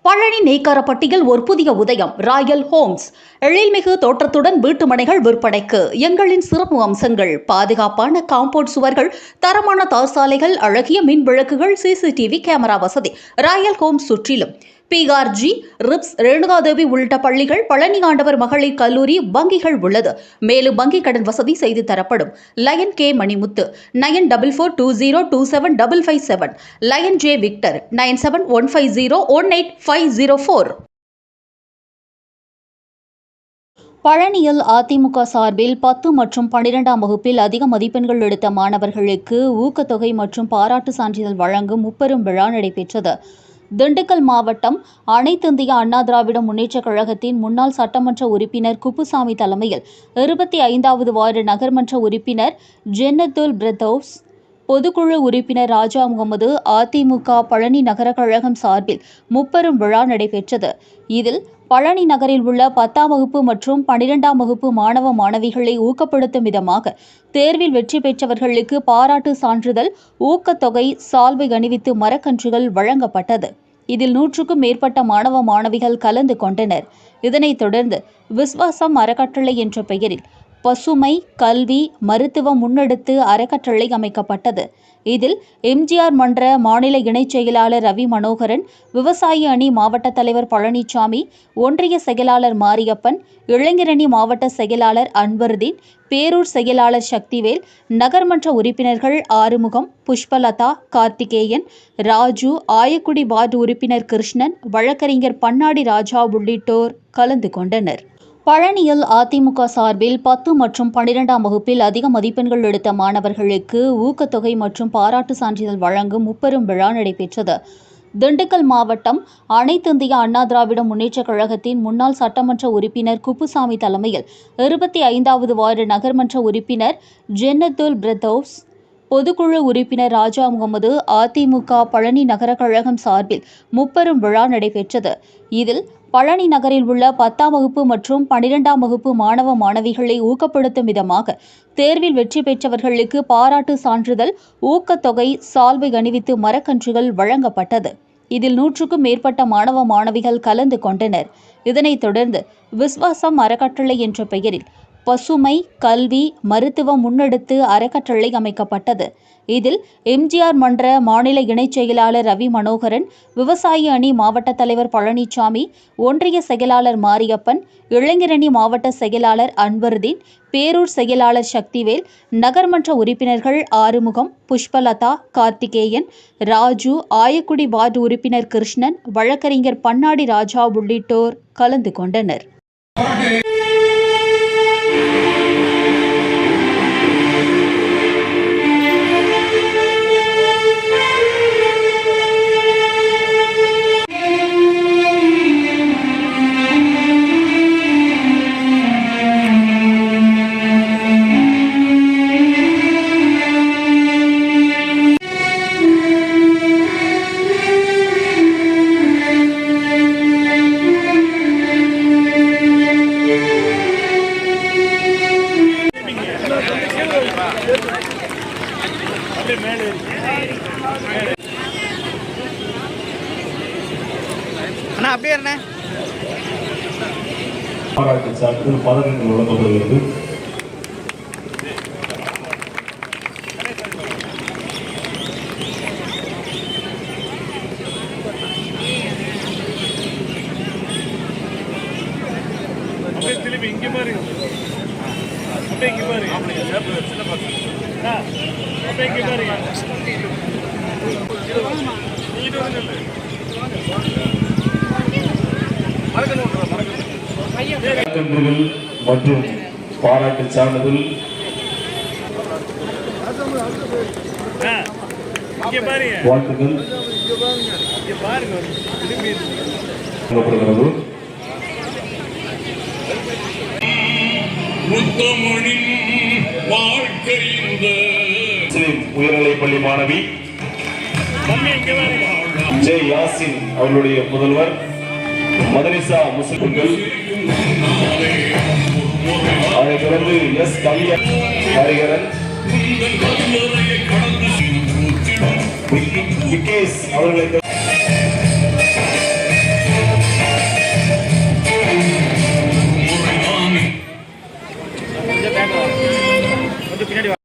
பழனி நெய்க்காரப்பட்டியில் ஒரு புதிய உதயம். ராயல் ஹோம்ஸ் எழில்மிகு தோற்றத்துடன் வீட்டுமனைகள் விற்பனைக்கு. எங்களின் சிறப்பு அம்சங்கள்: பாதுகாப்பான காம்பவுண்ட் சுவர்கள், தரமான தார்சாலைகள், அழகிய மின் விளக்குகள், சிசிடிவி கேமரா வசதி. ராயல் ஹோம்ஸ் சுற்றிலும் PRG, ரிப்ஸ், ரேணுகாதேவி உள்ளிட்ட பள்ளிகள், பழனி ஆண்டவர் மகளிர் கல்லூரி, வங்கிகள் உள்ளது. மேலும் வங்கி கடன் வசதி செய்து தரப்படும். Lion K Manimuthu 9442027557, Lion J Victor 9715018504. பழனியில் அதிமுக சார்பில் 10 மற்றும் 12ஆம் வகுப்பில் அதிக மதிப்பெண்கள் எடுத்த மாணவர்களுக்கு ஊக்கத்தொகை மற்றும் பாராட்டு சான்றிதழ் வழங்கும் முப்பெரும் விழா நடைபெற்றது. திண்டுக்கல் மாவட்டம் அனைத்திந்திய அண்ணா திராவிட முன்னேற்றக் கழகத்தின் முன்னாள் சட்டமன்ற உறுப்பினர் குப்புசாமி தலைமையில் 25வது வார்டு நகர்மன்ற உறுப்பினர் ஜென்னத்துல் பிரதோஸ், பொதுக்குழு உறுப்பினர் ராஜா முகமது, அதிமுக பழனி நகர கழகம் சார்பில் முப்பெரும் விழா நடைபெற்றது. இதில் பழனி நகரில் உள்ள 10ஆம் வகுப்பு மற்றும் 12ஆம் வகுப்பு மாணவ மாணவிகளை ஊக்கப்படுத்தும் விதமாக தேர்வில் வெற்றி பெற்றவர்களுக்கு பாராட்டு சான்றிதழ், ஊக்கத்தொகை, சால்வை அணிவித்து மரக்கன்றுகள் வழங்கப்பட்டது. இதில் 100க்கும் மேற்பட்ட மாணவ மாணவிகள் கலந்து கொண்டனர். இதனைத் தொடர்ந்து விஸ்வாசம் அறக்கட்டளை என்ற பெயரில் பசுமை, கல்வி, மருத்துவம் முன்னெடுத்து அறக்கட்டளை அமைக்கப்பட்டது. இதில் MGR மன்ற மாநில இணைச் செயலாளர் ரவி மனோகரன், விவசாய அணி மாவட்ட தலைவர் பழனிசாமி, ஒன்றிய செயலாளர் மாரியப்பன், இளைஞரணி மாவட்ட செயலாளர் அன்வர்தீன், பேரூர் செயலாளர் சக்திவேல், நகர்மன்ற உறுப்பினர்கள் ஆறுமுகம், புஷ்பலதா, கார்த்திகேயன், ராஜு, ஆயக்குடி வார்டு உறுப்பினர் கிருஷ்ணன், வழக்கறிஞர் பன்னாடி ராஜா உள்ளிட்டோர் கலந்து கொண்டனர். பழனியில் அதிமுக சார்பில் 10 மற்றும் 12ஆம் வகுப்பில் அதிக மதிப்பெண்கள் எடுத்த மாணவர்களுக்கு ஊக்கத்தொகை மற்றும் பாராட்டு சான்றிதழ் வழங்கும் முப்பெரும் விழா நடைபெற்றது. திண்டுக்கல் மாவட்டம் அனைத்திந்திய அண்ணா திராவிட முன்னேற்றக் கழகத்தின் முன்னாள் சட்டமன்ற உறுப்பினர் குப்புசாமி தலைமையில் 25வது வார்டு நகர்மன்ற உறுப்பினர் ஜென்னத்துல் பிரதோஸ், பொதுக்குழு உறுப்பினர் ராஜா முகமது, அதிமுக பழனி நகர கழகம் சார்பில் முப்பெரும் விழா நடைபெற்றது. இதில் பழனி நகரில் உள்ள 10ஆம் வகுப்பு மற்றும் 12ஆம் வகுப்பு மாணவ மாணவிகளை ஊக்கப்படுத்தும் விதமாக தேர்வில் வெற்றி பெற்றவர்களுக்கு பாராட்டு சான்றிதழ், ஊக்கத்தொகை, சால்வை அணிவித்து மரக்கன்றுகள் வழங்கப்பட்டது. இதில் 100க்கும் மேற்பட்ட மாணவ மாணவிகள் கலந்து கொண்டனர். இதனைத் தொடர்ந்து விஸ்வாசம் அறக்கட்டளை என்ற பெயரில் பசுமை, கல்வி, மருத்துவம் முன்னெடுத்து அறக்கட்டளை அமைக்கப்பட்டது. இதில் MGR மன்ற மாநில இணைச் செயலாளர் ரவி மனோகரன், விவசாய அணி மாவட்ட தலைவர் பழனிசாமி, ஒன்றிய செயலாளர் மாரியப்பன், இளைஞரணி மாவட்ட செயலாளர் அன்வர்தீன், பேரூர் செயலாளர் சக்திவேல், நகர்மன்ற உறுப்பினர்கள் ஆறுமுகம், புஷ்பலதா, கார்த்திகேயன், ராஜு, ஆயக்குடி வார்டு உறுப்பினர் கிருஷ்ணன், வழக்கறிஞர் பன்னாடி ராஜா உள்ளிட்டோர் கலந்து கொண்டனர். அண்ணா அப்படியே என்ன பாராட்டு சான்றிதழ் பதக்கங்கள் வழங்கப்படுகிறது. திருப்பி இங்கே பாருங்க, அப்படியே இங்கே பாருங்க, அப்படியே இங்கே பாருங்க. மற்றும் பாராட்டு சான்றிதழ் வாழ்த்துக்கள் வழங்கப்படுகிறது. உயர்நிலைப் பள்ளி மாணவி ஜே யாசின் அவர்களுடைய முதல்வர் மதரிசா முஸ்லிம்கள், அதைத் தொடர்ந்து S கவியன் ஹரிகரன், விகேஷ் அவர்களை கொஞ்சம் பேக் வாங்க. கொஞ்சம் பின்னாடி வாங்க.